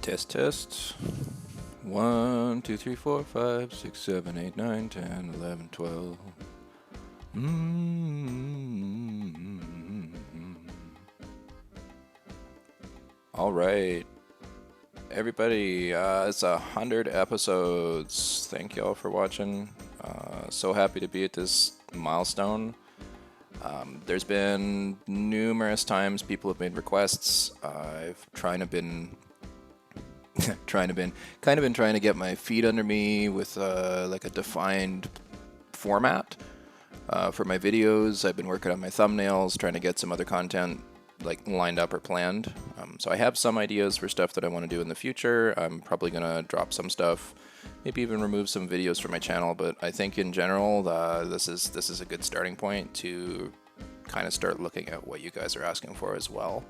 Test, test. 1, 2, 3, 4, 5, 6, 7, 8, 9, 10, 11, 12. All right. Everybody, it's 100 episodes. Thank y'all for watching. So happy to be at this milestone. There's been numerous times people have made requests. I've kind of been trying to get my feet under me with like a defined format for my videos. I've been working on my thumbnails, trying to get some other content like lined up or planned. So I have some ideas for stuff that I want to do in the future. I'm probably gonna drop some stuff, maybe even remove some videos from my channel. But I think in general, this is a good starting point to kind of start looking at what you guys are asking for as well.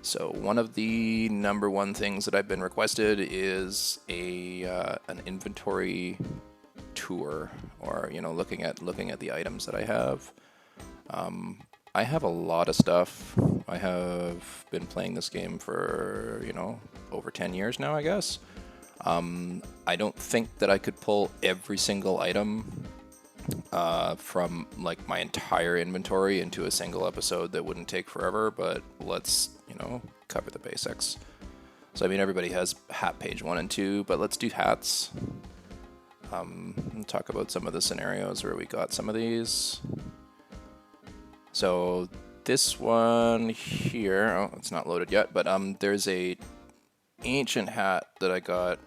So one of the number one things that I've been requested is an inventory tour, or looking at the items that I have. I have a lot of stuff. I have been playing this game for over 10 years now, I guess. I don't think that I could pull every single item from like my entire inventory into a single episode. That wouldn't take forever, but let's cover the basics. So I mean, everybody has hat page 1 and 2, but let's do hats. And talk about some of the scenarios where we got some of these. So this one here, oh, it's not loaded yet, but there's a ancient hat that I got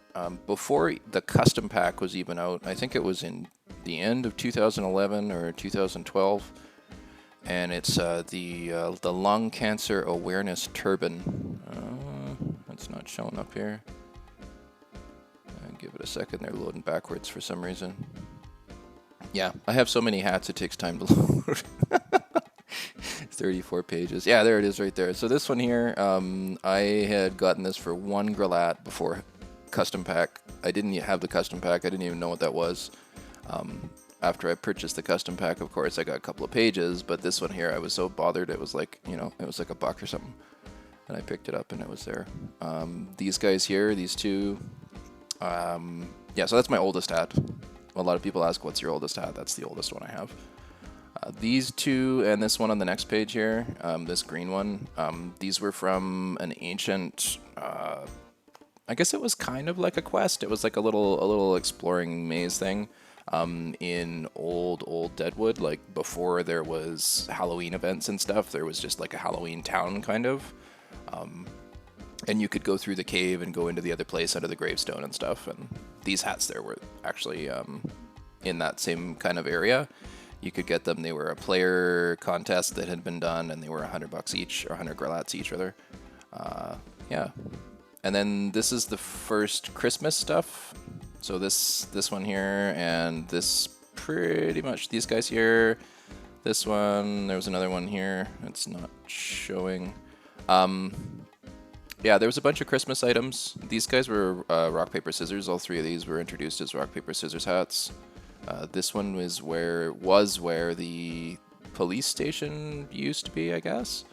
before the custom pack was even out. I think it was in the end of 2011 or 2012, and it's the lung cancer awareness turban. It's not showing up here. Give it a second. They're loading backwards for some reason. Yeah, I have so many hats it takes time to load. 34 pages. Yeah, there it is right there. So this one here, I had gotten this for 1 Graal Hat before custom pack. I didn't have the custom pack. I didn't even know what that was. After I purchased the custom pack, of course, I got a couple of pages, but this one here, I was so bothered. It was like, it was like $1 or something. And I picked it up and it was there. These guys here, these two, yeah, so that's my oldest hat. A lot of people ask, what's your oldest hat? That's the oldest one I have. These two and this one on the next page here, this green one, these were from an ancient, I guess it was kind of like a quest. It was like a little exploring maze thing in old Deadwood, like before there was Halloween events and stuff. There was just like a Halloween town kind of. And you could go through the cave and go into the other place under the gravestone and stuff. And these hats there were actually in that same kind of area. You could get them. They were a player contest that had been done, and they were $100 each, or 100 Graal Hats each, rather. Yeah. And then this is the first Christmas stuff. So this one here, and this pretty much these guys here. This one, there was another one here. It's not showing. Yeah, there was a bunch of Christmas items. These guys were rock, paper, scissors. All 3 of these were introduced as rock, paper, scissors hats. This one was where the police station used to be, I guess.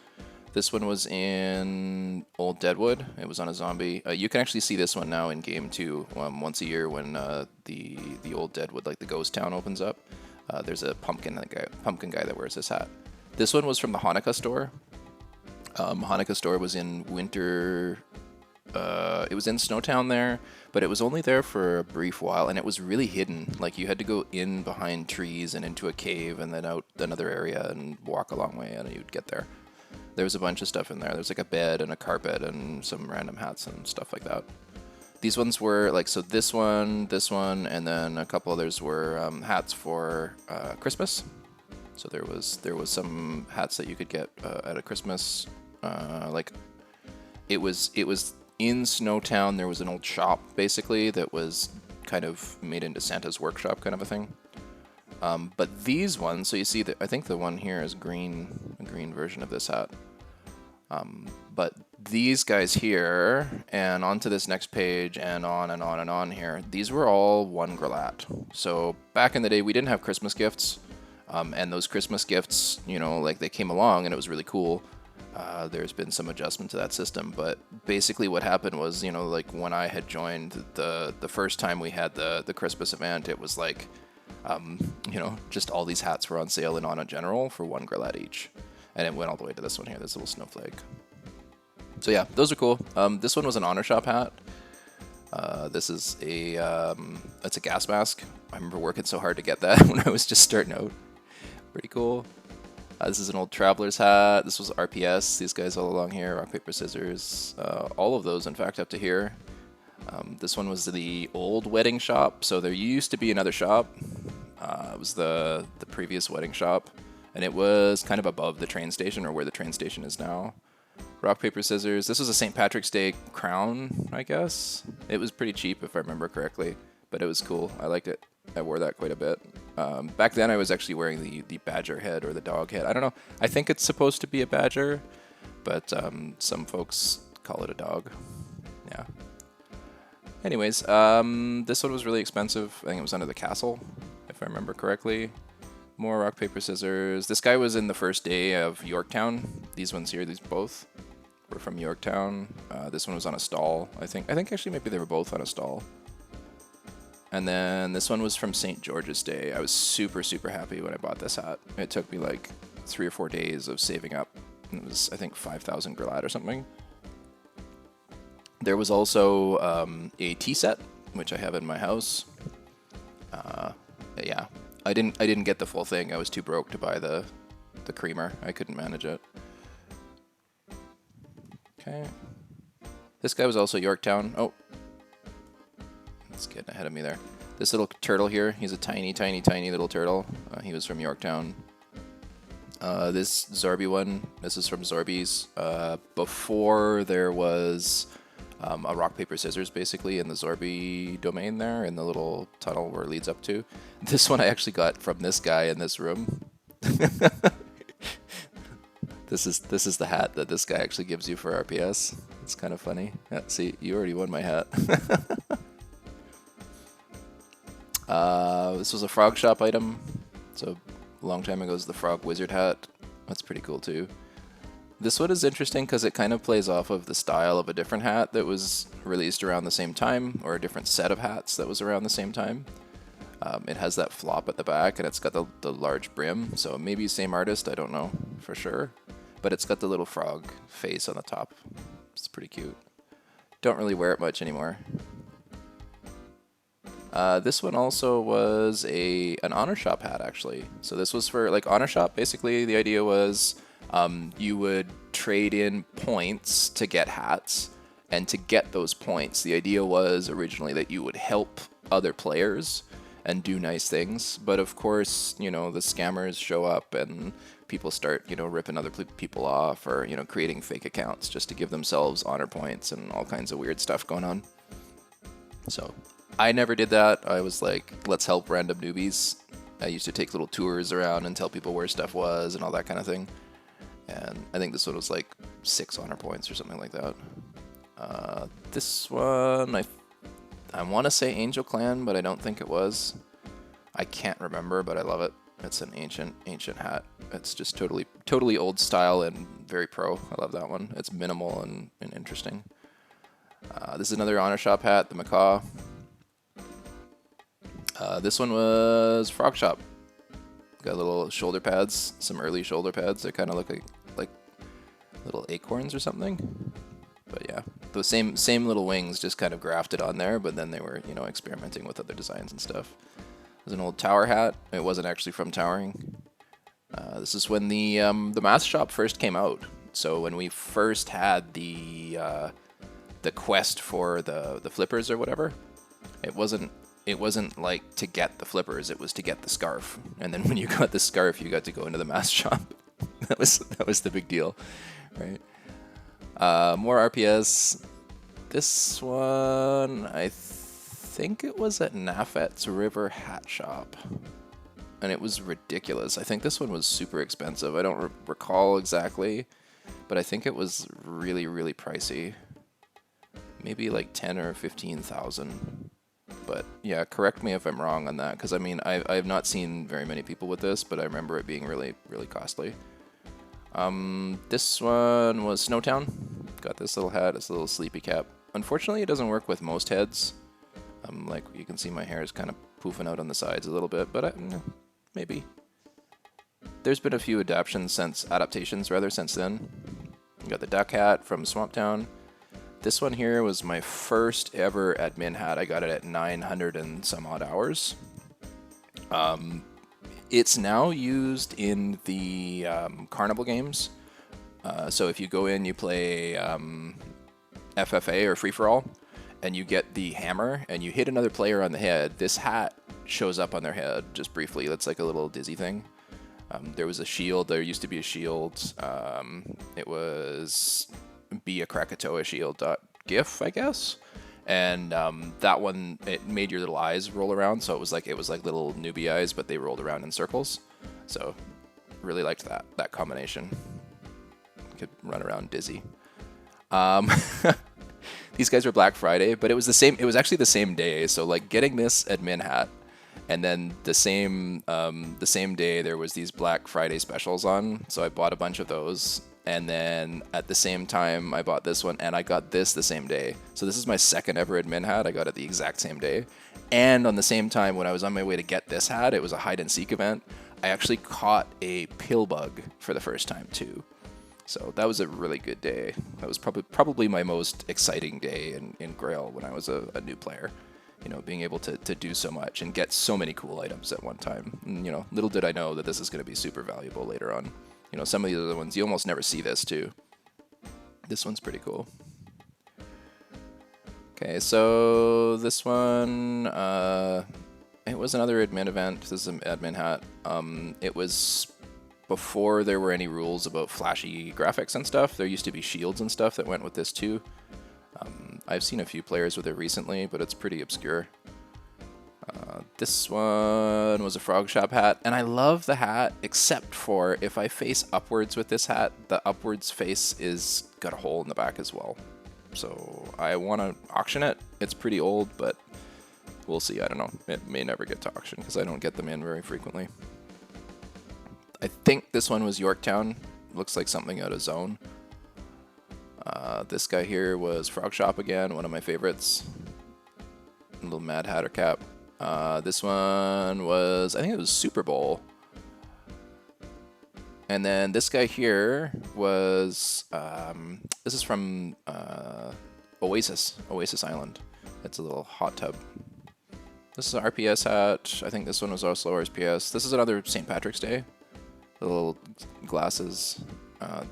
This one was in Old Deadwood. It was on a zombie. You can actually see this one now in game 2 once a year when the Old Deadwood, like the ghost town, opens up. There's a pumpkin guy that wears this hat. This one was from the Hanukkah store. Hanukkah store was in winter. It was in Snowtown there, but it was only there for a brief while, and it was really hidden. Like, you had to go in behind trees and into a cave and then out another area and walk a long way, and you'd get there. There was a bunch of stuff in there. There was like a bed and a carpet and some random hats and stuff like that. These ones were like, so this one, and then a couple others were hats for Christmas. So there was some hats that you could get at a Christmas. Like, it was in Snowtown. There was an old shop basically that was kind of made into Santa's workshop kind of a thing. But these ones, so you see that I think the one here is green, a green version of this hat. But these guys here, and onto this next page, and on and on and on here, these were all 1 Graal Hat. So back in the day, we didn't have Christmas gifts, and those Christmas gifts, like, they came along and it was really cool. there's been some adjustment to that system, but basically what happened was, you know, like when I had joined the first time we had the Christmas event, it was like, you know, just all these hats were on sale in Auto General for 1 Graal each, and it went all the way to this one here, this little snowflake. So yeah, those are cool. This one was an Honor Shop hat. This is it's a gas mask. I remember working so hard to get that when I was just starting out. Pretty cool. This is an old Traveler's hat. This was RPS. These guys all along here, rock, paper, scissors. All of those, in fact, up to here. This one was the old wedding shop. So there used to be another shop. It was the previous wedding shop. And it was kind of above the train station, or where the train station is now. Rock, paper, scissors. This was a St. Patrick's Day crown, I guess. It was pretty cheap, if I remember correctly. But it was cool. I liked it. I wore that quite a bit. Back then I was actually wearing the badger head or the dog head. I don't know. I think it's supposed to be a badger, but some folks call it a dog. Yeah. Anyways, this one was really expensive. I think it was under the castle, if I remember correctly. More rock, paper, scissors. This guy was in the first day of Yorktown. These ones here, these both were from Yorktown. This one was on a stall, I think. I think actually maybe they were both on a stall. And then this one was from St. George's Day. I was super, super happy when I bought this hat. It took me like 3 or 4 days of saving up. It was, I think, 5,000 Graal or something. There was also a tea set, which I have in my house. Yeah, I didn't get the full thing. I was too broke to buy the creamer. I couldn't manage it. Okay. This guy was also Yorktown. Oh. It's getting ahead of me there. This little turtle here, he's a tiny, tiny, tiny little turtle. He was from Yorktown. This Zorby one, this is from Zorby's. Before there was a rock, paper, scissors basically in the Zorby domain there, in the little tunnel where it leads up to. This one I actually got from this guy in this room. This is the hat that this guy actually gives you for RPS. It's kind of funny. Yeah, see, you already won my hat. This was a frog shop item. So a long time ago was the frog wizard hat. That's pretty cool too. This one is interesting because it kind of plays off of the style of a different hat that was released around the same time, or a different set of hats that was around the same time. It has that flop at the back, and it's got the large brim, so maybe same artist, I don't know for sure. But it's got the little frog face on the top. It's pretty cute. Don't really wear it much anymore. This one also was an Honor Shop hat, actually. So this was for, like, Honor Shop, basically the idea was you would trade in points to get hats, and to get those points, the idea was originally that you would help other players and do nice things. But of course, you know, the scammers show up and people start, you know, ripping other people off, or, you know, creating fake accounts just to give themselves honor points and all kinds of weird stuff going on. So I never did that. I was like, let's help random newbies. I used to take little tours around and tell people where stuff was and all that kind of thing. And I think this one was like 6 honor points or something like that. This one, I want to say Angel Clan, but I don't think it was. I can't remember, but I love it. It's an ancient hat. It's just totally old style and very pro. I love that one. It's minimal and interesting. This is another Honor Shop hat, the Macaw. This one was Frog Shop. Got little shoulder pads, some early shoulder pads. They kind of look like little acorns or something. But yeah, the same little wings, just kind of grafted on there, but then they were, you know, experimenting with other designs and stuff. There's an old Tower hat. It wasn't actually from Towering. This is when the mask shop first came out. So when we first had the quest for the flippers or whatever, it wasn't like to get the flippers, it was to get the scarf. And then when you got the scarf, you got to go into the mask shop. that was the big deal, right? More RPS. This one, I think it was at Nafet's River Hat Shop. And it was ridiculous. I think this one was super expensive. I don't recall exactly, but I think it was really, really pricey. Maybe like 10 or 15,000. But yeah, correct me if I'm wrong on that, because I mean, I have not seen very many people with this, but I remember it being really, really costly. This one was Snowtown. Got this little hat, this little sleepy cap. Unfortunately, it doesn't work with most heads. Like you can see, my hair is kind of poofing out on the sides a little bit, but maybe. There's been a few adaptations since then. You got the duck hat from Swamptown. This one here was my first ever admin hat. I got it at 900 and some odd hours. It's now used in the Carnival games. So if you go in, you play FFA or free-for-all, and you get the hammer, and you hit another player on the head, this hat shows up on their head just briefly. That's like a little dizzy thing. There was a shield. There used to be a shield. It was Be a Krakatoa shield.gif, I guess. And that one, it made your little eyes roll around. So it was like little newbie eyes, but they rolled around in circles. So really liked that combination. Could run around dizzy. These guys were Black Friday, but it was the same. It was actually the same day. So like getting this admin hat, and then the same day there was these Black Friday specials on. So I bought a bunch of those, and then at the same time I bought this one, and I got this the same day. So this is my second ever admin hat. I got it the exact same day, and on the same time when I was on my way to get this hat, it was a hide and seek event. I actually caught a pill bug for the first time too. So that was a really good day. That was probably my most exciting day in Graal when I was a new player. You know, being able to do so much and get so many cool items at one time. And, you know, little did I know that this is going to be super valuable later on. You know, some of the other ones, you almost never see this too. This one's pretty cool. Okay, so this one, it was another admin event. This is an admin hat. It was before there were any rules about flashy graphics and stuff. There used to be shields and stuff that went with this too. I've seen a few players with it recently, but it's pretty obscure. This one was a frog shop hat, and I love the hat, except for if I face upwards with this hat, the upwards face is got a hole in the back as well. So I want to auction it. It's pretty old, but we'll see. I don't know. It may never get to auction because I don't get them in very frequently. I think this one was Yorktown. Looks like something out of Zone. This guy here was Frog Shop again, one of my favorites. A little Mad Hatter cap. This one was, I think it was Super Bowl. And then this guy here was, this is from Oasis Island. It's a little hot tub. This is an RPS hat. I think this one was also RPS. This is another St. Patrick's Day. The little glasses.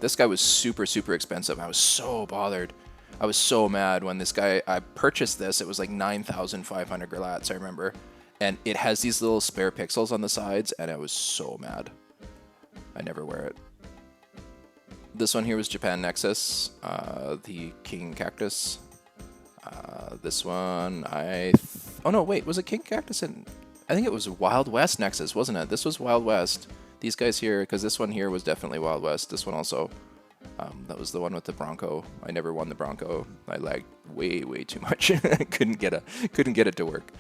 This guy was super expensive. I was so bothered. I was so mad when this guy, I purchased this. It was like 9,500 gralats, I remember. And it has these little spare pixels on the sides, and I was so mad. I never wear it. This one here was Japan Nexus, the King Cactus. This one, oh no, wait, was it King Cactus? I think it was Wild West Nexus, wasn't it? This was Wild West. These guys here, because this one here was definitely Wild West. This one also, that was the one with the Bronco. I never won the Bronco. I lagged way too much. I couldn't get it to work.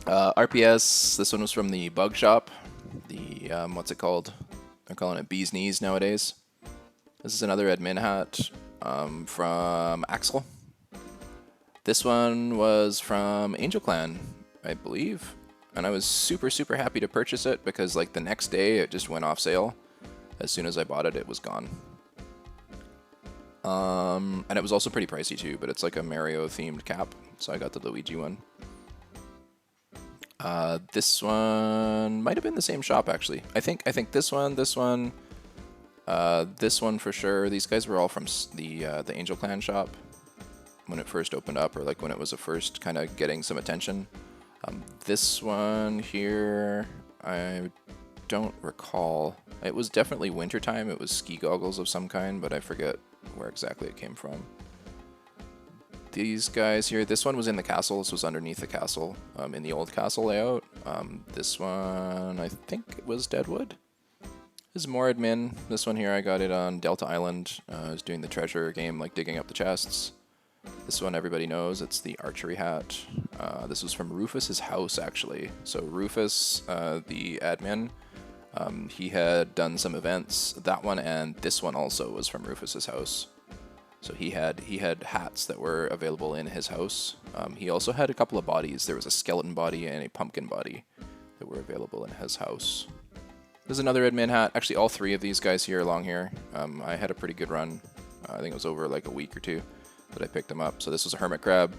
RPS. This one was from the Bug Shop. The what's it called? They're calling it Bee's Knees nowadays. This is another admin hat from Axel. This one was from Angel Clan, I believe. And I was super happy to purchase it because like the next day it just went off sale. As soon as I bought it, it was gone. And it was also pretty pricey too, but it's like a Mario themed cap. So I got the Luigi one. This one might have been the same shop actually. I think this one for sure. These guys were all from the Angel Clan shop when it first opened up, or like when it was first kind of getting some attention. This one here, I don't recall. It was definitely wintertime. It was ski goggles of some kind, but I forget where exactly it came from. These guys here, this one was in the castle. This was underneath the castle, in the old castle layout. This one, I think it was Deadwood. This is more admin. This one here, I got it on Delta Island. I was doing the treasure game, like digging up the chests. This one everybody knows, it's the Archery Hat. This was from Rufus's house, actually. So Rufus, the admin, He had done some events. That one and this one also was from Rufus's house. So he had hats that were available in his house. He also had a couple of bodies. There was a skeleton body and a pumpkin body that were available in his house. There's another admin hat. Actually, all three of these guys here along here. I had a pretty good run. I think it was over like a week or two that I picked them up. So this was a Hermit Crab.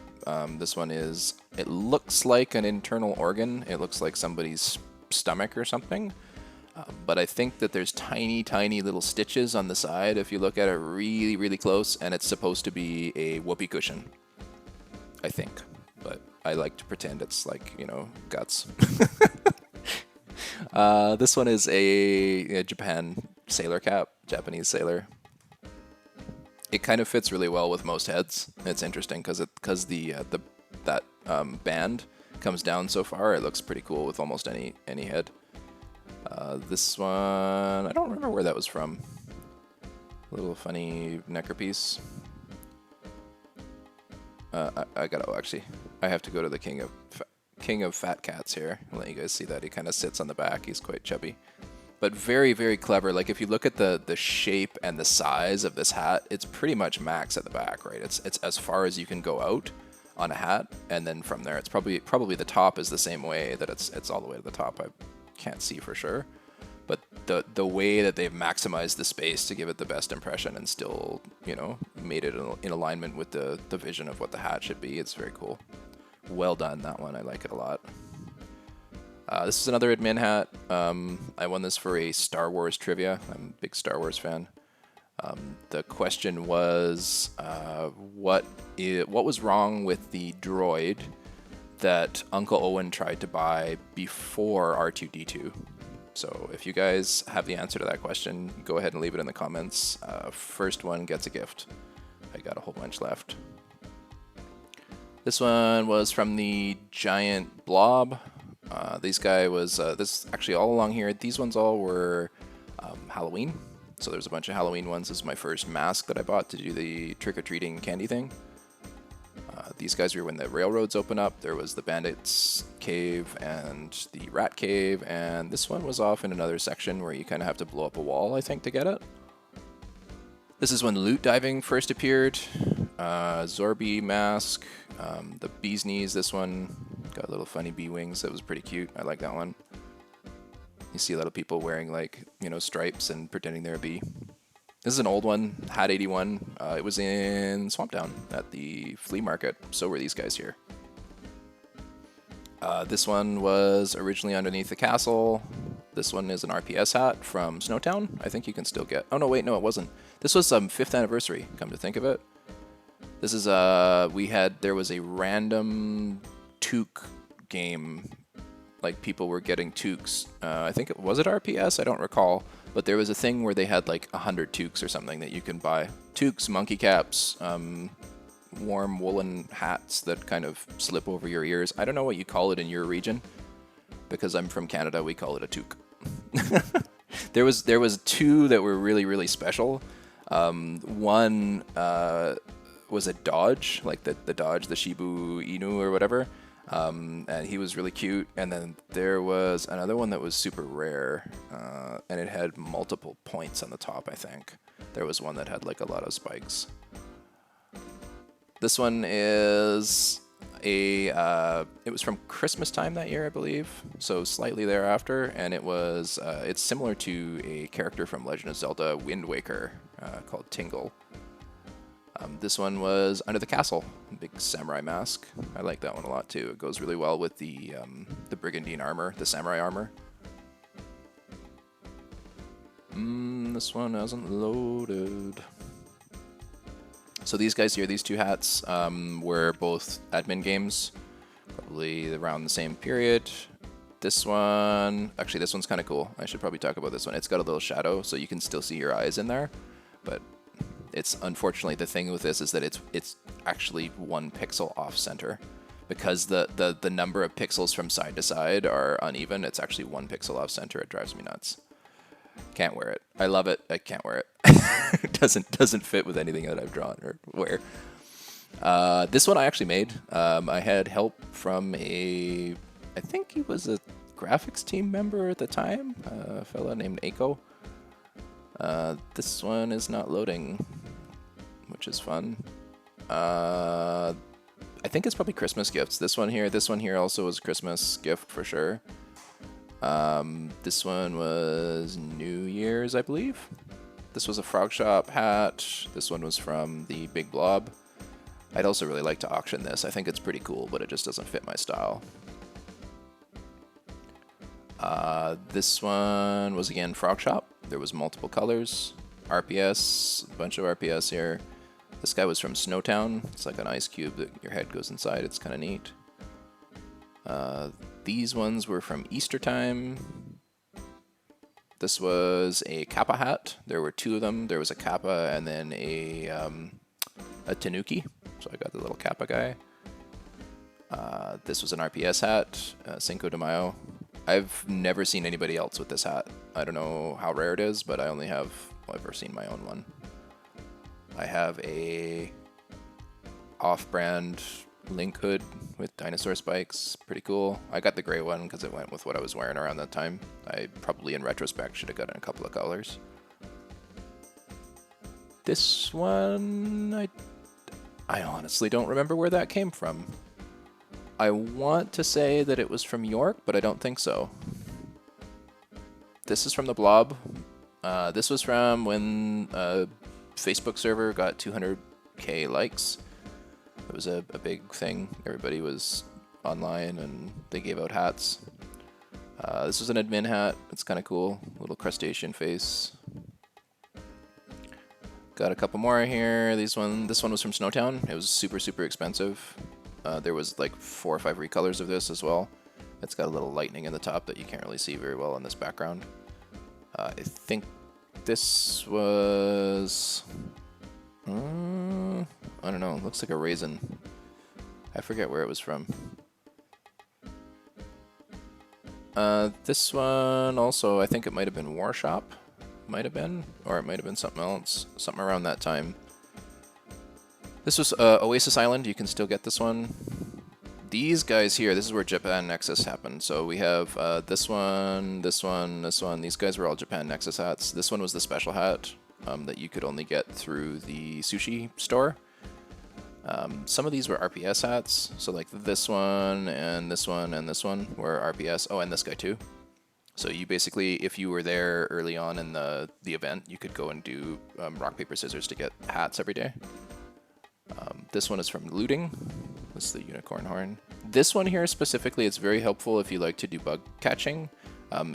This one is, it looks like an internal organ. It looks like somebody's stomach or something. But I think that there's tiny, tiny little stitches on the side if you look at it really, really close, and it's supposed to be a whoopee cushion, I think. But I like to pretend it's like, you know, guts. This one is a Japan sailor cap, Japanese sailor. It kind of fits really well with most heads. It's interesting because that band comes down so far. It looks pretty cool with almost any head. This one, I don't remember where that was from. A little funny necker piece. I gotta actually, I have to go to the king of fat cats here and let you guys see that. He kind of sits on the back. He's quite chubby, but very, very clever. Like if you look at the shape and the size of this hat, it's pretty much max at the back, right? It's as far as you can go out on a hat, and then from there, it's probably the top is the same way that it's all the way to the top. I can't see for sure, but the way that they've maximized the space to give it the best impression and still, you know, made it in alignment with the vision of what the hat should be, it's very cool. Well done, that one. I like it a lot. This is another admin hat. I won this for a Star Wars trivia. I'm a big Star Wars fan. The question was, what was wrong with the droid that Uncle Owen tried to buy before R2-D2? So if you guys have the answer to that question, go ahead and leave it in the comments. First one gets a gift. I got a whole bunch left. This one was from the giant blob. This guy was, this actually all along here, these ones all were Halloween. So there's a bunch of Halloween ones. This is my first mask that I bought to do the trick-or-treating candy thing. These guys were when the railroads open up. There was the bandits cave and the rat cave, and this one was off in another section where you kind of have to blow up a wall, I think, to get it. This is when loot diving first appeared. Zorby mask, the bee's knees. This one got little funny bee wings. That was pretty cute. I like that one. You see a lot of people wearing, like, you know, stripes and pretending they're a bee. This is an old one, Hat 81. It was in Swamptown at the flea market. So were these guys here. This one was originally underneath the castle. This one is an RPS hat from Snowtown. I think you can still get. Oh no, wait, no, it wasn't. This was 5th anniversary. Come to think of it, this is there was a random toque game. Like people were getting toques. I think was it RPS? I don't recall. But there was a thing where they had like 100 toques or something that you can buy. Toques, monkey caps, warm woolen hats that kind of slip over your ears. I don't know what you call it in your region. Because I'm from Canada, we call it a toque. There was two that were really, really special. One was a Dodge, like the Dodge, the Shibu Inu or whatever. And he was really cute. And then there was another one that was super rare, and it had multiple points on the top, I think. There was one that had like a lot of spikes. This one is it was from Christmas time that year, I believe, so slightly thereafter, and it's similar to a character from Legend of Zelda Wind Waker called Tingle. This one was under the castle, big samurai mask. I like that one a lot too. It goes really well with the brigandine armor, the samurai armor. This one hasn't loaded. So these guys here, these two hats, were both admin games, probably around the same period. This one, actually this one's kind of cool. I should probably talk about this one. It's got a little shadow, so you can still see your eyes in there, but it's unfortunately the thing with this is that it's actually 1 pixel off center. Because the number of pixels from side to side are uneven, it's actually 1 pixel off center. It drives me nuts. Can't wear it. I love it. I can't wear it. It doesn't fit with anything that I've drawn or wear. This one I actually made. I had help from I think he was a graphics team member at the time, a fella named Aiko. This one is not loading, which is fun. I think it's probably Christmas gifts. This one here also was Christmas gift for sure. This one was New Year's, I believe. This was a Frog Shop hat. This one was from the Big Blob. I'd also really like to auction this. I think it's pretty cool, but it just doesn't fit my style. This one was again Frog Shop. There was multiple colors. RPS, a bunch of RPS here. This guy was from Snowtown. It's like an ice cube that your head goes inside. It's kind of neat. These ones were from Easter time. This was a Kappa hat. There were two of them. There was a Kappa and then a Tanuki. So I got the little Kappa guy. This was an RPS hat, Cinco de Mayo. I've never seen anybody else with this hat. I don't know how rare it is, but I only have ever seen my own one. I have a off-brand Link hood with dinosaur spikes. Pretty cool. I got the gray one because it went with what I was wearing around that time. I probably, in retrospect, should have gotten a couple of colors. This one, I honestly don't remember where that came from. I want to say that it was from York, but I don't think so. This is from the Blob. This was from when a Facebook server got 200k likes. It was a big thing. Everybody was online and they gave out hats. This was an admin hat. It's kind of cool. Little crustacean face. Got a couple more here. This one was from Snowtown. It was super expensive. There was like 4 or 5 recolors of this as well. It's got a little lightning in the top that you can't really see very well in this background. I think this was... I don't know. It looks like a raisin. I forget where it was from. This one also, I think it might have been War Shop. Might have been. Or it might have been something else. Something around that time. This was Oasis Island. You can still get this one. These guys here, this is where Japan Nexus happened. So we have this one, this one, this one. These guys were all Japan Nexus hats. This one was the special hat that you could only get through the sushi store. Some of these were RPS hats. So like this one and this one and this one were RPS. Oh, and this guy too. So you basically, if you were there early on in the event, you could go and do rock, paper, scissors to get hats every day. This one is from Looting. This is the unicorn horn. This one here specifically, it's very helpful if you like to do bug catching.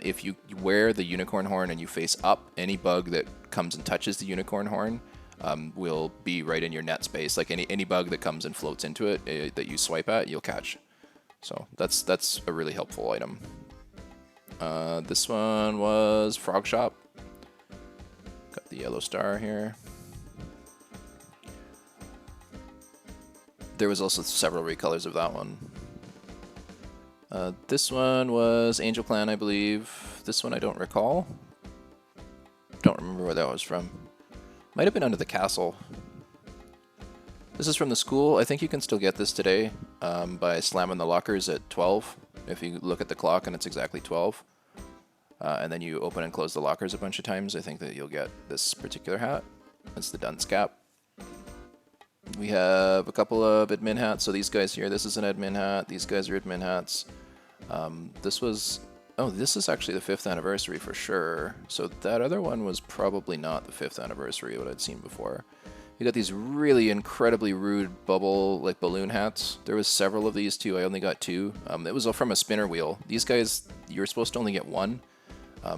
If you wear the unicorn horn and you face up, any bug that comes and touches the unicorn horn will be right in your net space. Like any bug that comes and floats into it that you swipe at, you'll catch. So that's a really helpful item. This one was Frog Shop. Got the yellow star here. There was also several recolors of that one. This one was Angel Clan, I believe. This one I don't recall. Don't remember where that was from. Might have been under the castle. This is from the school. I think you can still get this today by slamming the lockers at 12. If you look at the clock and it's exactly 12. And then you open and close the lockers a bunch of times, I think that you'll get this particular hat. It's the dunce cap. We have a couple of admin hats. So these guys here, this is an admin hat. These guys are admin hats. This is actually the 5th anniversary for sure. So that other one was probably not the 5th anniversary, what I'd seen before. You got these really incredibly rude bubble, like balloon hats. There was several of these too. I only got 2. It was from a spinner wheel. These guys, you were supposed to only get 1.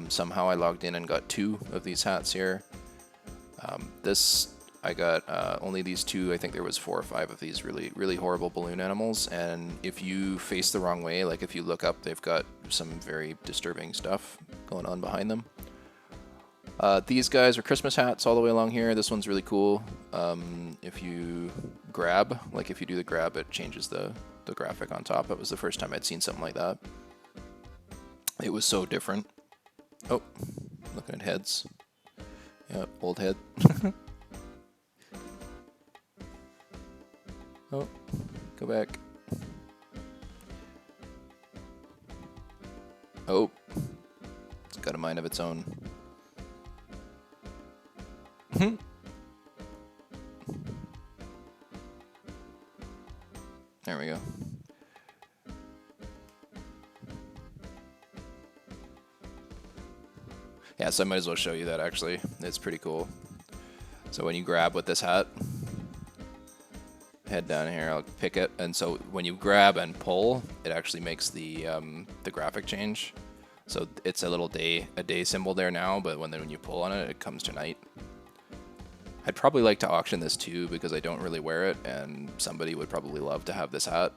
Somehow I logged in and got 2 of these hats here. I got only these 2. I think there was 4 or 5 of these really horrible balloon animals. And if you face the wrong way, like if you look up, they've got some very disturbing stuff going on behind them. These guys are Christmas hats all the way along here. This one's really cool. If you grab, like if you do the grab, it changes the graphic on top. It was the first time I'd seen something like that. It was so different. Oh, looking at heads. Yeah, old head. Oh, go back. Oh, it's got a mind of its own. There we go. Yeah, so I might as well show you that actually. It's pretty cool. So when you grab with this hat, head down here, I'll pick it, and so when you grab and pull, it actually makes the graphic change. So it's a little day symbol there now, but when you pull on it, it comes to night. I'd probably like to auction this too because I don't really wear it, and somebody would probably love to have this hat.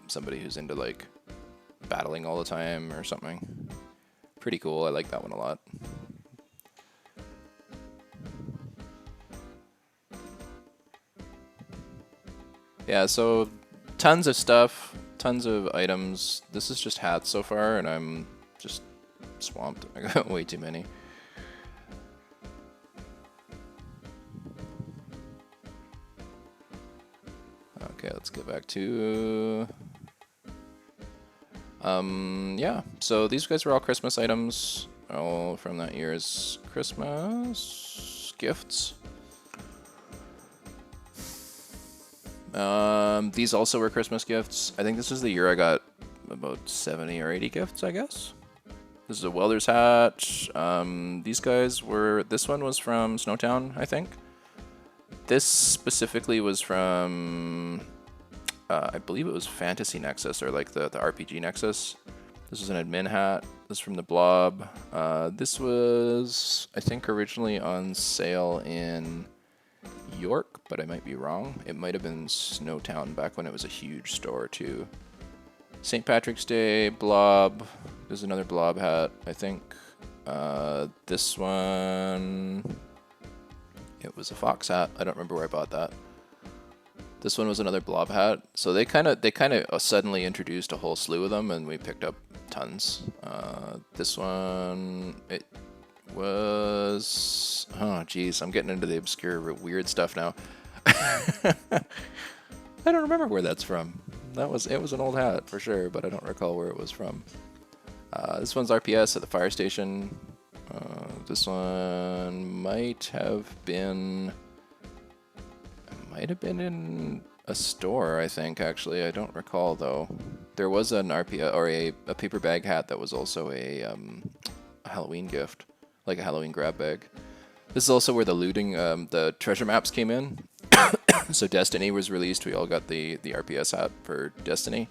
Somebody who's into like battling all the time or something. Pretty cool. I like that one a lot. Yeah, so tons of stuff, tons of items. This is just hats so far, and I'm just swamped. I got way too many. Okay, let's get back to... yeah, so these guys were all Christmas items, all from that year's Christmas gifts. These also were Christmas gifts. I think this is the year I got about 70 or 80 gifts, I guess. This is a Welder's hat. These guys were... This one was from Snowtown, I think. This specifically was from... I believe it was Fantasy Nexus, or like the RPG Nexus. This is an admin hat. This is from the Blob. This was, I think, originally on sale in York, but I might be wrong. It might have been Snowtown back when it was a huge store too. St. Patrick's Day, Blob. There's another Blob hat, I think. This one, it was a fox hat. I don't remember where I bought that. This one was another Blob hat. So they kind of suddenly introduced a whole slew of them, and we picked up tons. This one, it was... Oh, geez, I'm getting into the obscure, weird stuff now. I don't remember where that's from. It was an old hat for sure, but I don't recall where it was from. This one's RPS at the fire station. This one might have been in a store, I think, actually. I don't recall, though. There was an RPS, or a paper bag hat that was also a Halloween gift, like a Halloween grab bag. This is also where the looting, the treasure maps came in. So Destiny was released. We all got the RPS hat for Destiny.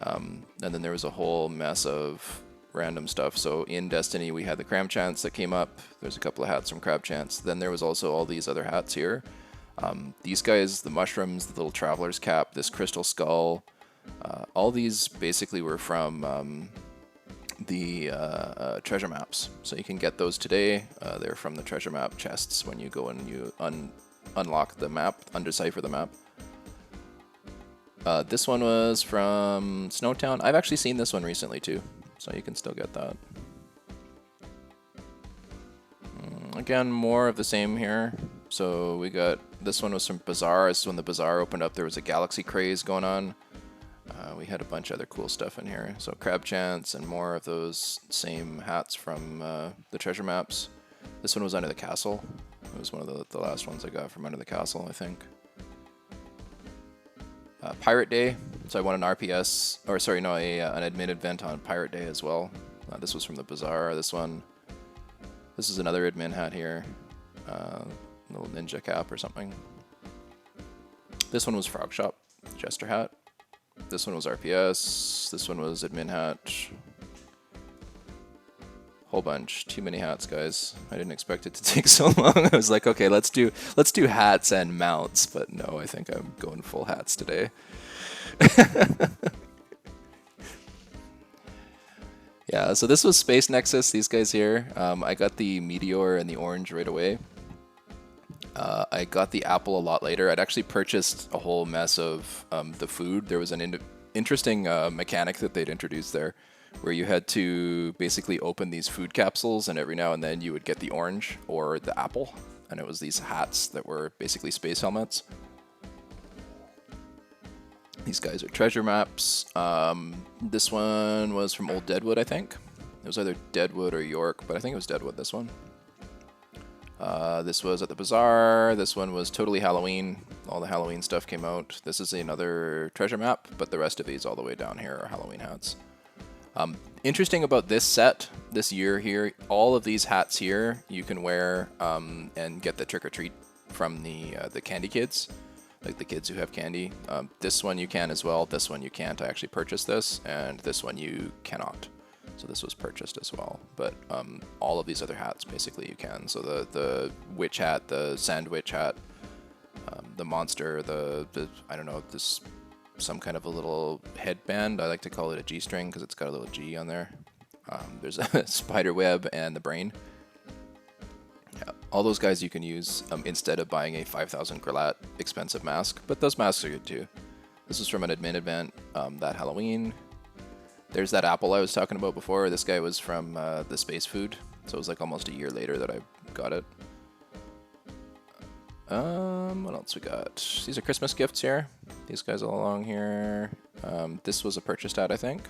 And then there was a whole mess of random stuff. So in Destiny, we had the Cram Chance that came up. There's a couple of hats from Crab Chance. Then there was also all these other hats here. These guys, the mushrooms, the little traveler's cap, this crystal skull, all these basically were from the treasure maps. So you can get those today. They're from the treasure map chests when you go and you unlock the map, undecipher the map. This one was from Snowtown. I've actually seen this one recently too, so you can still get that. Again, more of the same here. So we got, this one was from Bazaar. This is when the Bazaar opened up. There was a galaxy craze going on. We had a bunch of other cool stuff in here. So Crab Chance and more of those same hats from the treasure maps. This one was Under the Castle. It was one of the last ones I got from Under the Castle, I think. Pirate Day. So I won an RPS, or sorry, no, an admin event on Pirate Day as well. This was from the Bazaar. This one. This is another admin hat here. Little ninja cap or something. This one was Frog Shop, Jester hat. This one was RPS. This one was admin hat. Whole bunch. Too many hats, guys. I didn't expect it to take so long. I was like, okay, let's do hats and mounts, but no, I think I'm going full hats today. Yeah, so this was Space Nexus, these guys here. I got the Meteor and the orange right away. I got the apple a lot later. I'd actually purchased a whole mess of the food. There was an interesting mechanic that they'd introduced there, where you had to basically open these food capsules, and every now and then you would get the orange or the apple, and it was these hats that were basically space helmets. These guys are treasure maps. This one was from Old Deadwood, I think. It was either Deadwood or York, but I think it was Deadwood, this one. This was at the bazaar. This one was totally Halloween. All the Halloween stuff came out. This is another treasure map, but the rest of these all the way down here are Halloween hats. Interesting about this set, this year here, all of these hats here you can wear and get the trick-or-treat from the candy kids, like the kids who have candy. This one you can as well. This one you can't. I actually purchased this, and this one you cannot. So this was purchased as well, but all of these other hats basically you can. So the witch hat, the sand witch hat, the monster, the I don't know, this some kind of a little headband. I like to call it a G-string because it's got a little G on there. There's a spider web and the brain. Yeah, all those guys you can use instead of buying a 5,000 Graal expensive mask, but those masks are good too. This is from an admin event that Halloween. There's that apple I was talking about before. This guy was from the Space Food, so it was like almost a year later that I got it. What else we got? These are Christmas gifts here. These guys all along here. This was a purchased hat, I think.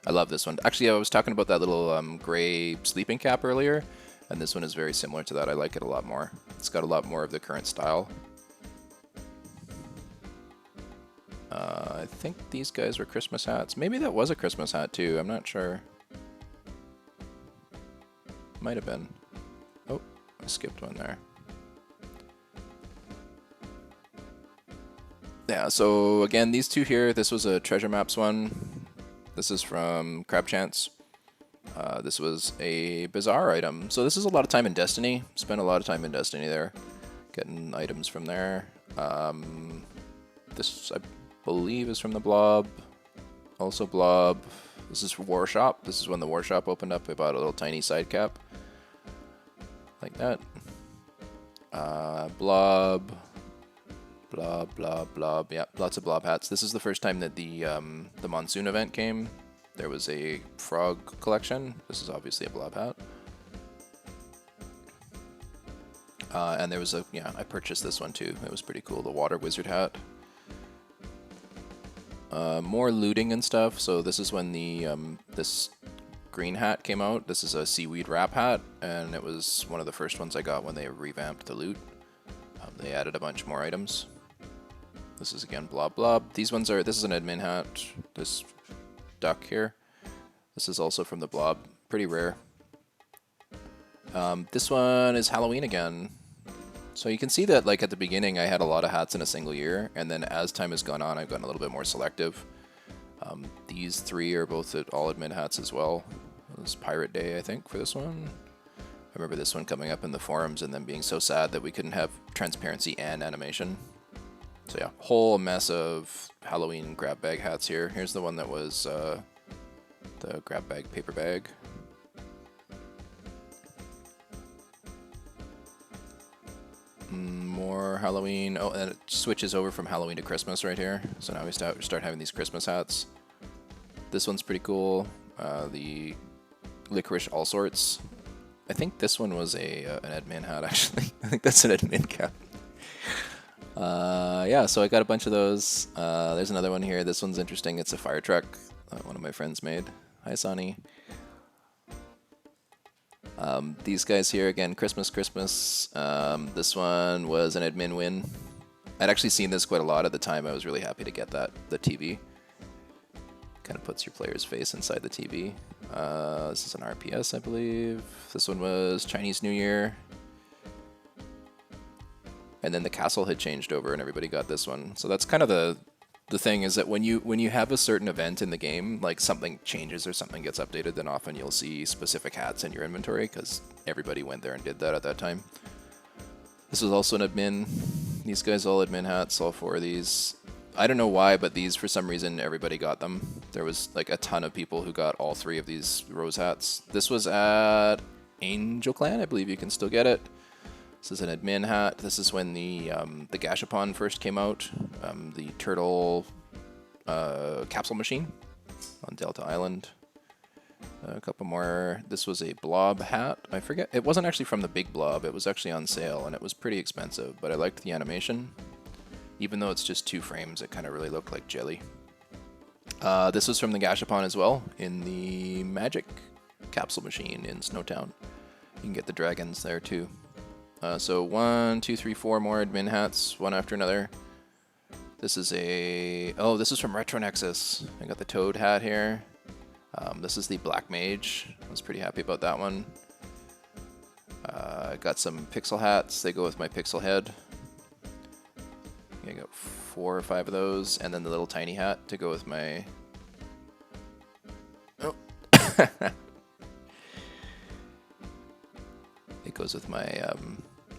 I love this one. Actually, I was talking about that little gray sleeping cap earlier, and this one is very similar to that. I like it a lot more. It's got a lot more of the current style. I think these guys were Christmas hats. Maybe that was a Christmas hat too. I'm not sure. Might have been. Oh, I skipped one there. Yeah, so again, these two here, this was a treasure maps one. This is from Crab Chance. This was a bazaar item. So this is a lot of time in Destiny. Spent a lot of time in Destiny there. Getting items from there. This, I believe, is from the Blob. Also Blob. This is for War Shop. This is when the War Shop opened up. I bought a little tiny side cap. Like that. Blob. Blob, blob, blob. Yeah, lots of blob hats. This is the first time that the monsoon event came. There was a frog collection. This is obviously a blob hat. And there was a, yeah, I purchased this one too. It was pretty cool. The water wizard hat. More looting and stuff. So this is when the this green hat came out. This is a Seaweed Wrap Hat, and it was one of the first ones I got when they revamped the loot. They added a bunch more items. This is again Blob Blob. These ones are, this is an admin hat. This duck here. This is also from the Blob. Pretty rare. This one is Halloween again. So you can see that, like, at the beginning I had a lot of hats in a single year, and then as time has gone on I've gotten a little bit more selective. These three are both all admin hats as well. It was Pirate Day, I think, for this one. I remember this one coming up in the forums and then being so sad that we couldn't have transparency and animation. So yeah, whole mess of Halloween grab bag hats here. Here's the one that was the grab bag paper bag. More Halloween. Oh, and it switches over from Halloween to Christmas right here. So now we start having these Christmas hats. This one's pretty cool. The Licorice All Sorts. I think this one was an admin hat, actually. I think that's an admin cap. Yeah, so I got a bunch of those. There's another one here. This one's interesting. It's a fire truck that one of my friends made. Hi, Sonny. These guys here, again, Christmas. This one was an admin win. I'd actually seen this quite a lot at the time. I was really happy to get that, the TV. Kind of puts your player's face inside the TV. This is an RPS, I believe. This one was Chinese New Year. And then the castle had changed over and everybody got this one. So that's kind of the thing, is that when you have a certain event in the game, like something changes or something gets updated, then often you'll see specific hats in your inventory because everybody went there and did that at that time. This was also an admin. These guys all admin hats, all four of these. I don't know why, but these, for some reason, everybody got them. There was like a ton of people who got all three of these rose hats. This was at Angel Clan. I believe you can still get it. This is an admin hat. This is when the Gashapon first came out. The turtle capsule machine on Delta Island. A couple more. This was a Blob hat. I forget. It wasn't actually from the big Blob. It was actually on sale, and it was pretty expensive, but I liked the animation. Even though it's just 2 frames, it kind of really looked like jelly. This was from the Gashapon as well, in the Magic Capsule Machine in Snowtown. You can get the dragons there too. So 1, 2, 3, 4 more admin hats, one after another. This is this is from Retro Nexus. I got the Toad hat here. This is the Black Mage. I was pretty happy about that one. I got some pixel hats. They go with my pixel head. I got 4 or 5 of those, and then the little tiny hat to go with my... Oh. It goes with my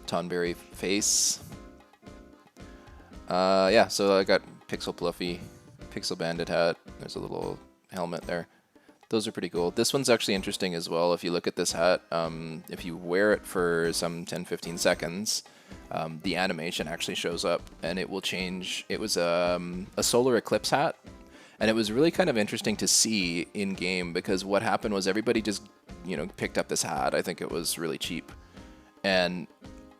Tonberry face. Yeah, so I got Pixel Fluffy, Pixel Bandit hat. There's a little helmet there. Those are pretty cool. This one's actually interesting as well. If you look at this hat, if you wear it for some 10-15 seconds, the animation actually shows up and it will change. It was a solar eclipse hat, and it was really kind of interesting to see in game because what happened was everybody just, you know, picked up this hat. I think it was really cheap, and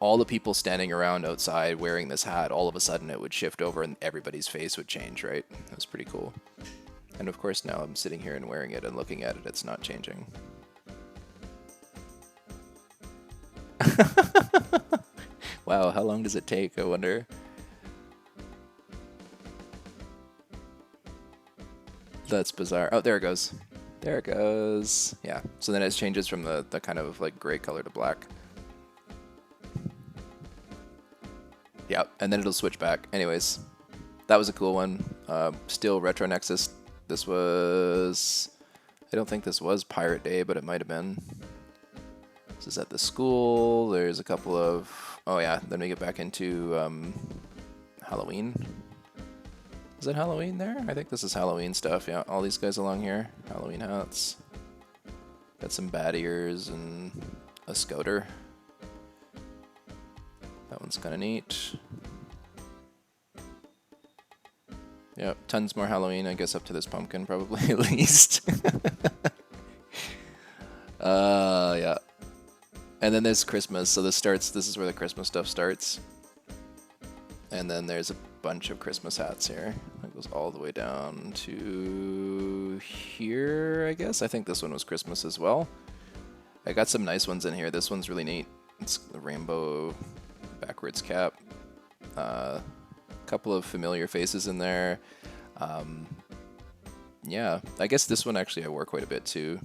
all the people standing around outside wearing this hat, all of a sudden it would shift over and everybody's face would change, right? It was pretty cool. And of course now I'm sitting here and wearing it and looking at it, it's not changing. Wow, how long does it take, I wonder? That's bizarre. Oh, there it goes. There it goes. Yeah, so then it changes from the kind of like gray color to black. Yeah, and then it'll switch back. Anyways, that was a cool one. Still Retro Nexus. This was... I don't think this was Pirate Day, but it might have been. This is at the school. There's a couple of... Oh yeah, then we get back into Halloween. Is it Halloween there? I think this is Halloween stuff. Yeah, all these guys along here. Halloween hats. Got some bat ears and a scouter. That one's kind of neat. Yep, tons more Halloween, I guess, up to this pumpkin, probably, at least. Yeah. And then there's Christmas, so this is where the Christmas stuff starts. And then there's a bunch of Christmas hats here. It goes all the way down to here, I guess. I think this one was Christmas as well. I got some nice ones in here. This one's really neat. It's the rainbow backwards cap. Couple of familiar faces in there. Yeah, I guess this one actually I wore quite a bit too.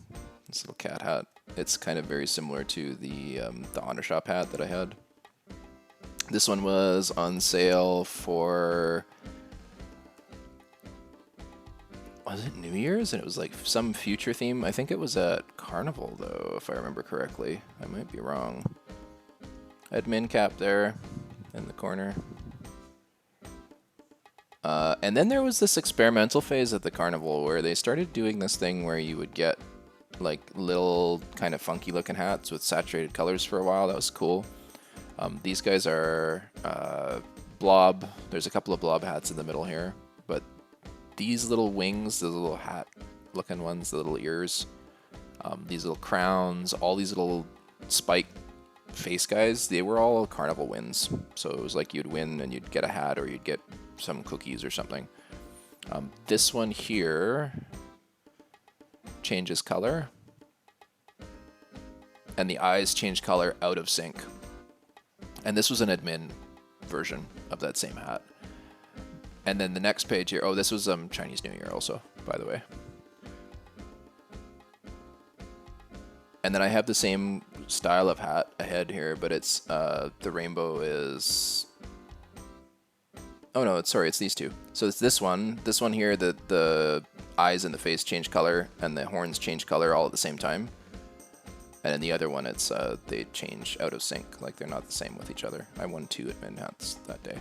This little cat hat. It's kind of very similar to the Honor Shop hat that I had. This one was on sale for... Was it New Year's? And it was like some future theme. I think it was at Carnival though, if I remember correctly. I might be wrong. Admin cap there in the corner. And then there was this experimental phase at the Carnival where they started doing this thing where you would get like little kind of funky looking hats with saturated colors for a while. That was cool. These guys are Blob. There's a couple of Blob hats in the middle here, but these little wings, the little hat looking ones, the little ears, these little crowns, all these little spike face guys, they were all Carnival Wins. So it was like you'd win and you'd get a hat or you'd get some cookies or something. This one here changes color, and the eyes change color out of sync. And this was an admin version of that same hat. And then the next page here, oh, this was Chinese New Year also, by the way. And then I have the same style of hat ahead here, but it's the rainbow is... Oh no, sorry, it's these two. So it's this one here, the eyes and the face change color and the horns change color all at the same time. And then the other one, it's they change out of sync, like they're not the same with each other. I won 2 admin hats that day.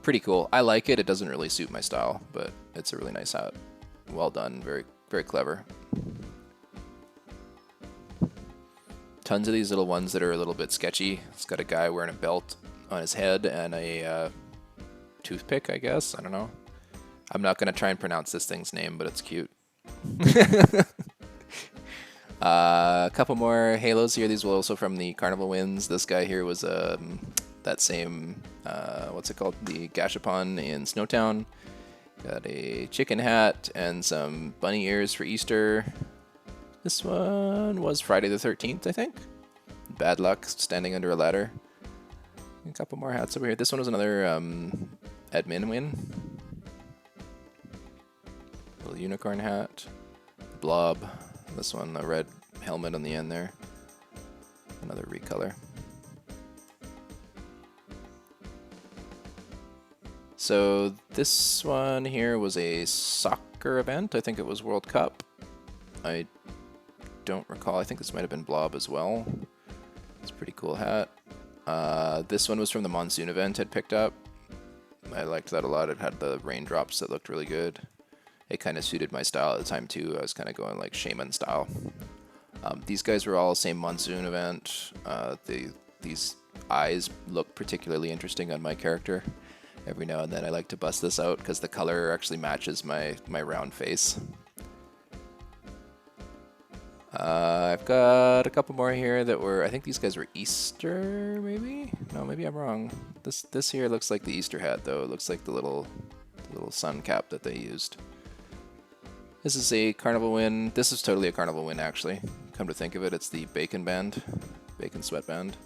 Pretty cool. I like it. It doesn't really suit my style, but it's a really nice hat. Well done. Very, very clever. Tons of these little ones that are a little bit sketchy. It's got a guy wearing a belt on his head and a toothpick, I guess. I don't know. I'm not going to try and pronounce this thing's name, but it's cute. A couple more halos here. These were also from the Carnival Wins. This guy here was that same, what's it called? The Gashapon in Snowtown. Got a chicken hat and some bunny ears for Easter. This one was Friday the 13th, I think. Bad luck standing under a ladder. A couple more hats over here. This one was another admin win. Little unicorn hat. Blob. This one, a red helmet on the end there. Another recolor. So this one here was a soccer event. I think it was World Cup. I don't recall. I think this might have been Blob as well. It's a pretty cool hat. This one was from the monsoon event I'd picked up. I liked that a lot. It had the raindrops that looked really good. It kind of suited my style at the time too. I was kind of going like shaman style. These guys were all same monsoon event. These eyes look particularly interesting on my character. Every now and then I like to bust this out because the color actually matches my round face. I've got a couple more here that were, I think these guys were Easter, maybe? No, maybe I'm wrong. This here looks like the Easter hat though. It looks like the little sun cap that they used. This is a Carnival Win. This is totally a Carnival Win actually. Come to think of it, it's the bacon band, bacon sweatband.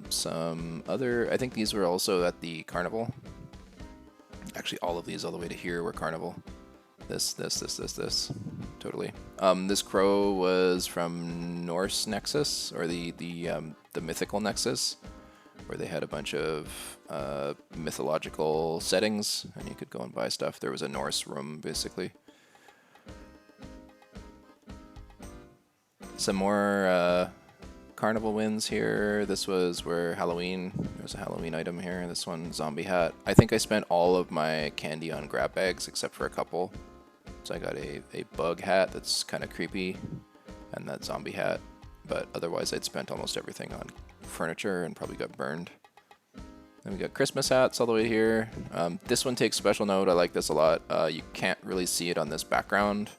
Some other, I think these were also at the Carnival. Actually, all of these all the way to here were Carnival. This. Totally. This crow was from Norse Nexus, or the mythical Nexus, where they had a bunch of mythological settings, and you could go and buy stuff. There was a Norse room, basically. Some more Carnival Wins here. This was where Halloween, there's a Halloween item here. This one, zombie hat. I think I spent all of my candy on grab bags except for a couple. So I got a bug hat that's kind of creepy and that zombie hat. But otherwise I'd spent almost everything on furniture and probably got burned. Then we got Christmas hats all the way here. This one takes special note. I like this a lot. You can't really see it on this background,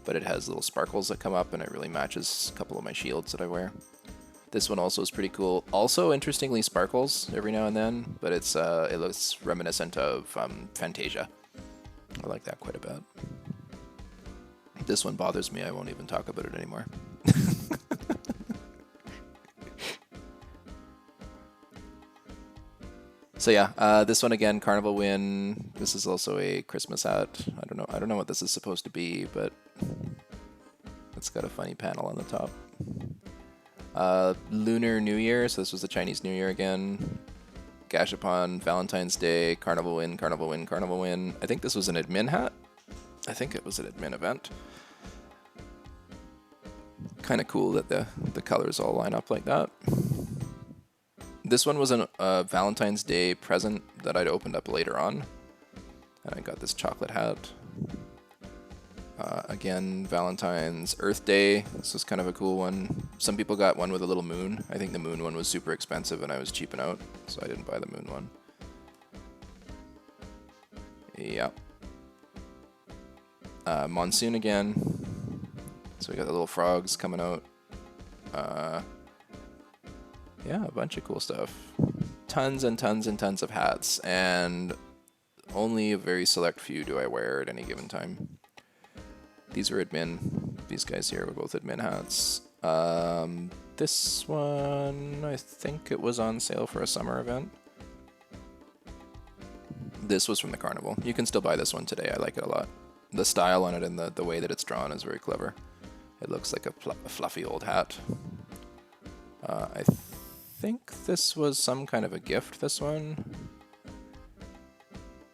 but it has little sparkles that come up and it really matches a couple of my shields that I wear. This one also is pretty cool. Also, interestingly, sparkles every now and then, but it's it looks reminiscent of Fantasia. I like that quite a bit. This one bothers me. I won't even talk about it anymore. So yeah, this one again, Carnival Win. This is also a Christmas hat. I don't know what this is supposed to be, but it's got a funny panel on the top. Lunar New Year, so this was the Chinese New Year again. Gashapon, Valentine's Day, Carnival Win, Carnival Win, Carnival Win. I think this was an admin hat. I think it was an admin event. Kind of cool that the colors all line up like that. This one was a Valentine's Day present that I'd opened up later on. And I got this chocolate hat. Again, Valentine's Earth Day. This was kind of a cool one. Some people got one with a little moon. I think the moon one was super expensive and I was cheaping out, so I didn't buy the moon one. Yeah. Monsoon again. So we got the little frogs coming out. Yeah, a bunch of cool stuff. Tons and tons and tons of hats, and only a very select few do I wear at any given time. These are admin. These guys here were both admin hats. This one, I think it was on sale for a summer event. This was from the Carnival. You can still buy this one today. I like it a lot. The style on it and the way that it's drawn is very clever. It looks like a fluffy old hat. I think this was some kind of a gift, this one.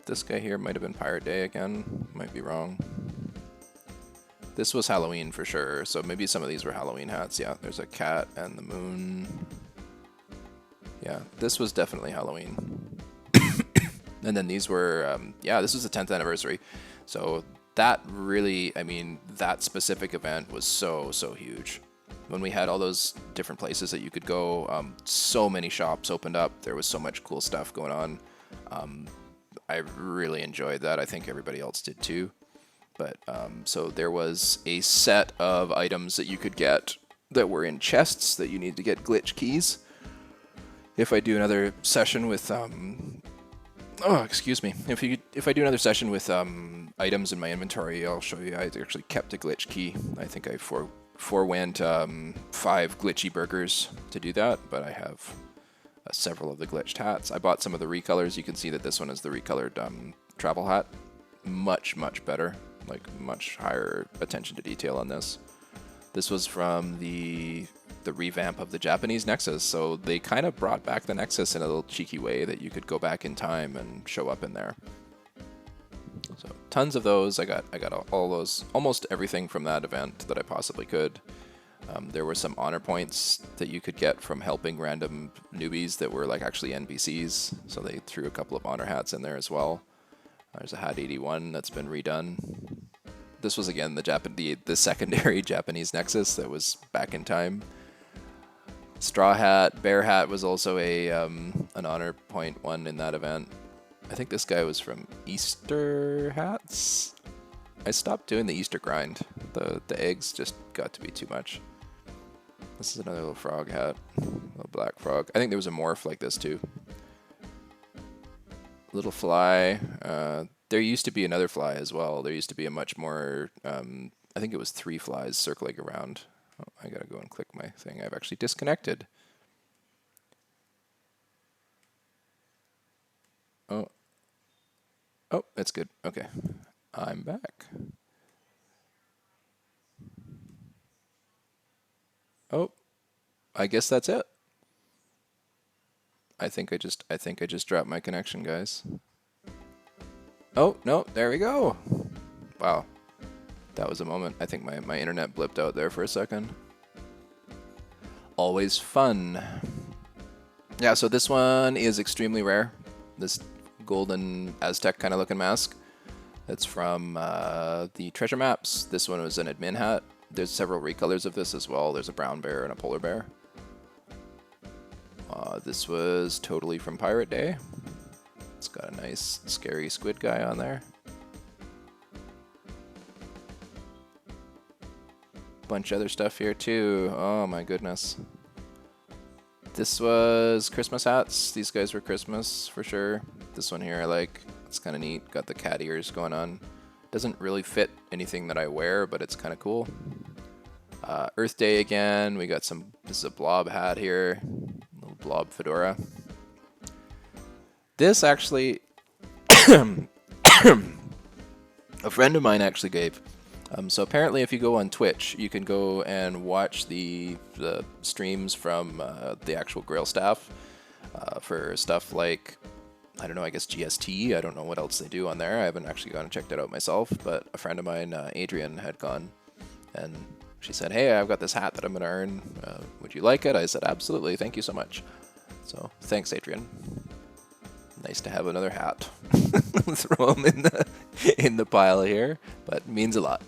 This guy here might have been Pirate Day again. Might be wrong. This was Halloween for sure, so maybe some of these were Halloween hats. Yeah, there's a cat and the moon. Yeah, this was definitely Halloween. And then these were, yeah, this was the 10th anniversary. So that really, I mean, that specific event was so huge. When we had all those different places that you could go, so many shops opened up. There was so much cool stuff going on. I really enjoyed that. I think everybody else did too. But so there was a set of items that you could get that were in chests that you need to get glitch keys. If I do another session with Oh, excuse me. If I do another session with items in my inventory, I'll show you. I actually kept a glitch key. I think I forewent 5 glitchy burgers to do that, but I have several of the glitched hats. I bought some of the recolors. You can see that this one is the recolored travel hat. Much better. Like much higher attention to detail on this. This was from the revamp of the Japanese Nexus, so they kind of brought back the Nexus in a little cheeky way that you could go back in time and show up in there. So tons of those. I got all those, almost everything from that event that I possibly could. There were some honor points that you could get from helping random newbies that were like actually NPCs, so they threw a couple of honor hats in there as well. There's a Hat 81 that's been redone. This was again the secondary Japanese Nexus that was back in time. Straw Hat, Bear Hat was also an honor point one in that event. I think this guy was from Easter Hats. I stopped doing the Easter grind. The eggs just got to be too much. This is another little frog hat, little black frog. I think there was a morph like this too. Little fly. There used to be another fly as well. There used to be a much more, I think it was 3 flies circling around. Oh, I gotta go and click my thing. I've actually disconnected. Oh, that's good. Okay, I'm back. Oh, I guess that's it. I think I just dropped my connection, guys. Oh, no, there we go. Wow. That was a moment. I think my internet blipped out there for a second. Always fun. Yeah, so this one is extremely rare. This golden Aztec kind of looking mask. It's from the treasure maps. This one was an admin hat. There's several recolors of this as well. There's a brown bear and a polar bear. This was totally from Pirate Day. It's got a nice scary squid guy on there. Bunch of other stuff here too. Oh my goodness. This was Christmas hats. These guys were Christmas for sure. This one here I like. It's kind of neat. Got the cat ears going on. Doesn't really fit anything that I wear, but it's kind of cool. Earth Day again. We got some. This is a blob hat here. Little blob fedora. This actually, a friend of mine actually gave. So apparently if you go on Twitch, you can go and watch the streams from the actual Graal staff for stuff like, I don't know, I guess GST. I don't know what else they do on there. I haven't actually gone and checked it out myself, but a friend of mine, Adrian, had gone and she said, hey, I've got this hat that I'm going to earn. Would you like it? I said, absolutely. Thank you so much. So thanks, Adrian. Nice to have another hat. Throw them in the pile here, but means a lot.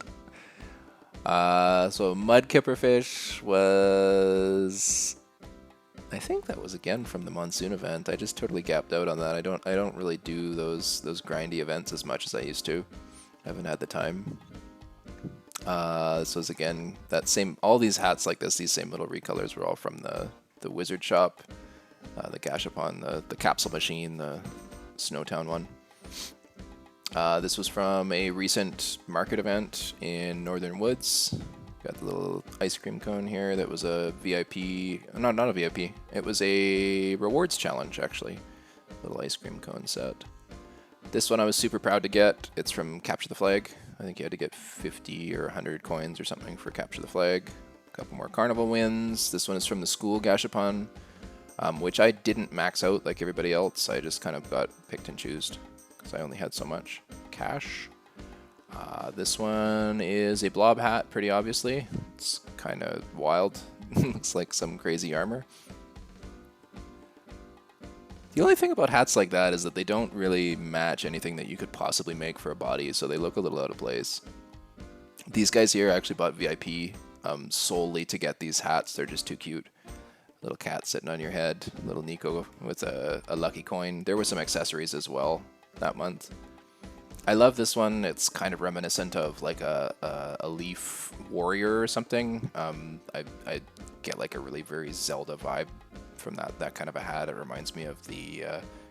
So mud kipperfish was, I think that was again from the monsoon event. I just totally gapped out on that. I don't really do those grindy events as much as I used to. I haven't had the time. This was again that same. All these hats like this, these same little recolors were all from the wizard shop. The Gashapon, the capsule machine, the Snowtown one. This was from a recent market event in Northern Woods. Got the little ice cream cone here that was a VIP, no, not a VIP. It was a rewards challenge, actually. Little ice cream cone set. This one I was super proud to get. It's from Capture the Flag. I think you had to get 50 or 100 coins or something for Capture the Flag. A couple more Carnival Wins. This one is from the school Gashapon. Which I didn't max out like everybody else. I just kind of got picked and choosed because I only had so much cash. This one is a Blob Hat, pretty obviously. It's kind of wild. Looks like some crazy armor. The only thing about hats like that is that they don't really match anything that you could possibly make for a body, so they look a little out of place. These guys here I actually bought VIP solely to get these hats. They're just too cute. Little cat sitting on your head, little Nico with a lucky coin. There were some accessories as well that month. I love this one. It's kind of reminiscent of like a leaf warrior or something. I get like a really very Zelda vibe from that kind of a hat. It reminds me of the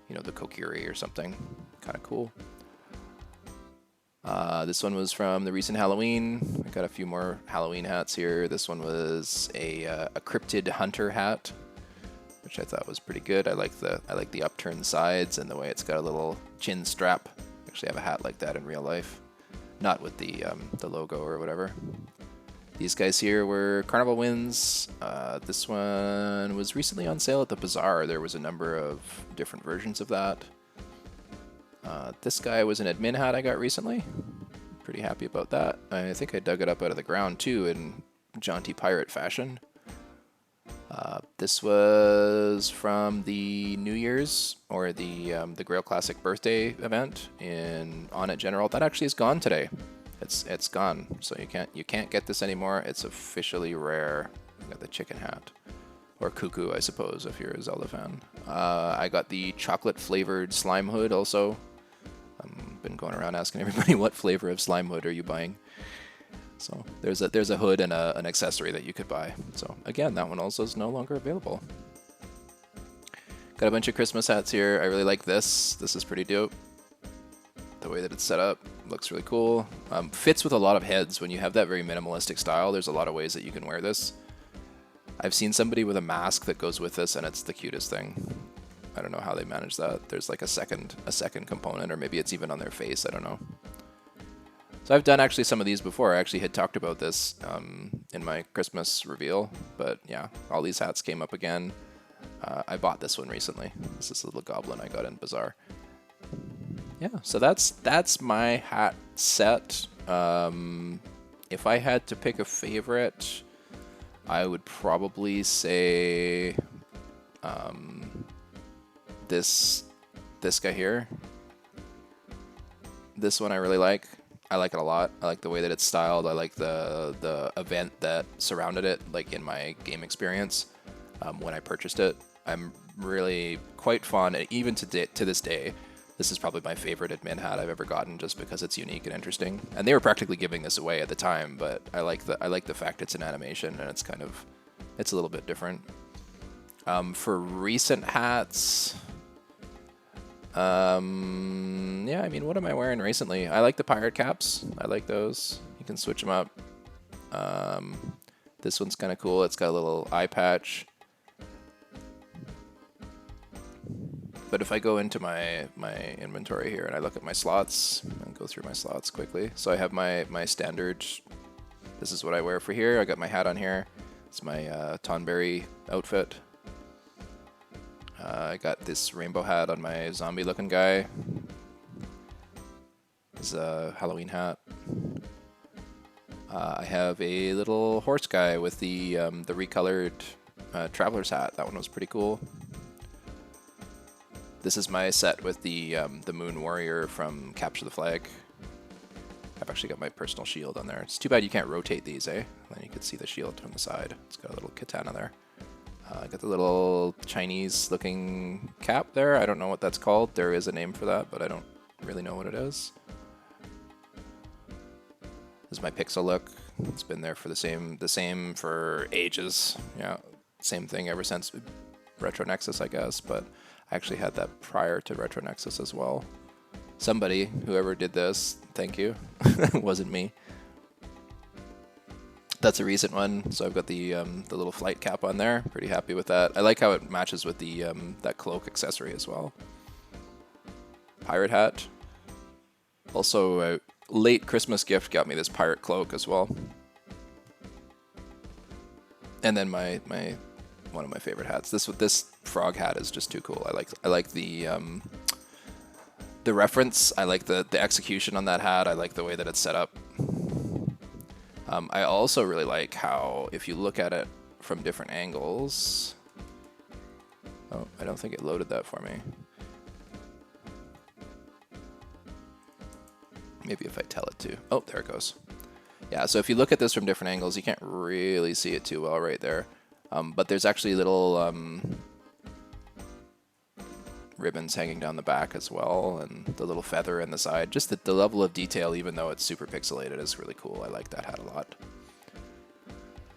you know, the kokiri or something. Kind of cool. This one was from the recent Halloween. I got a few more Halloween hats here. This one was a Cryptid Hunter Hat, which I thought was pretty good. I like the upturned sides and the way it's got a little chin strap. I actually have a hat like that in real life, not with the logo or whatever. These guys here were Carnival Wins. This one was recently on sale at the bazaar. There was a number of different versions of that. This guy was an admin hat I got recently. Pretty happy about that. I think I dug it up out of the ground too in jaunty pirate fashion. This was from the New Year's or the Graal Classic birthday event in Onnit General. That actually is gone today. It's gone, so you can't get this anymore. It's officially rare. I got the chicken hat, or cuckoo, I suppose, if you're a Zelda fan. I got the chocolate flavored slime hood also. I've been going around asking everybody what flavor of slime hood are you buying. So there's a hood and an accessory that you could buy. So again, that one also is no longer available. Got a bunch of Christmas hats here. I really like this. This is pretty dope. The way that it's set up looks really cool. Fits with a lot of heads. When you have that very minimalistic style, there's a lot of ways that you can wear this. I've seen somebody with a mask that goes with this, and it's the cutest thing. I don't know how they manage that. There's like a second component, or maybe it's even on their face. I don't know. So I've done actually some of these before. I actually had talked about this in my Christmas reveal, but yeah, all these hats came up again. I bought this one recently. This is a little goblin I got in Bazaar. Yeah, so that's my hat set. If I had to pick a favorite, I would probably say this guy here. This one I really like. I like it a lot. I like the way that it's styled. I like the event that surrounded it, like in my game experience when I purchased it. I'm really quite fond, and even to this day, this is probably my favorite admin hat I've ever gotten, just because it's unique and interesting. And they were practically giving this away at the time, but I like the fact it's an animation and it's a little bit different. For recent hats, yeah, I mean, what am I wearing recently? I like the pirate caps. I like those. You can switch them up. This one's kind of cool. It's got a little eye patch. But if I go into my inventory here and I look at my slots, I'll go through my slots quickly. So I have my standard, this is what I wear for here. I got my hat on here. It's my Tonberry outfit. I got this rainbow hat on my zombie looking guy. This is a Halloween hat. I have a little horse guy with the recolored traveler's hat. That one was pretty cool. This is my set with the Moon Warrior from Capture the Flag. I've actually got my personal shield on there. It's too bad you can't rotate these, eh? Then you can see the shield from the side. It's got a little katana there. I got the little Chinese-looking cap there. I don't know what that's called. There is a name for that, but I don't really know what it is. This is my pixel look. It's been there for the same for ages. Yeah, same thing ever since Retro Nexus, I guess, but I actually had that prior to Retro Nexus as well. Somebody, whoever did this, thank you. It wasn't me. That's a recent one, so I've got the little flight cap on there. Pretty happy with that. I like how it matches with the that cloak accessory as well. Pirate hat. Also, a late Christmas gift got me this pirate cloak as well. And then one of my favorite hats. This frog hat is just too cool. I like the reference. I like the execution on that hat. I like the way that it's set up. I also really like how, if you look at it from different angles... Oh, I don't think it loaded that for me. Maybe if I tell it to. Oh, there it goes. Yeah, so if you look at this from different angles, you can't really see it too well right there. But there's actually little ribbons hanging down the back as well, and the little feather in the side. Just the level of detail, even though it's super pixelated, is really cool. I like that hat a lot.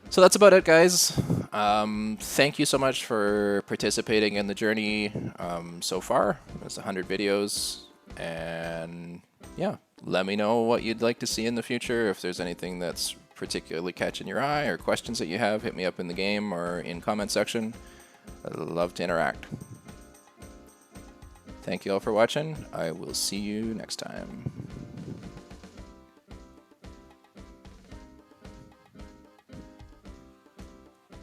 So that's about it, guys. Thank you so much for participating in the journey so far. It's 100 videos, and yeah, let me know what you'd like to see in the future. If there's anything that's particularly catching your eye or questions that you have, hit me up in the game or in comment section. I'd love to interact. Thank you all for watching. I will see you next time.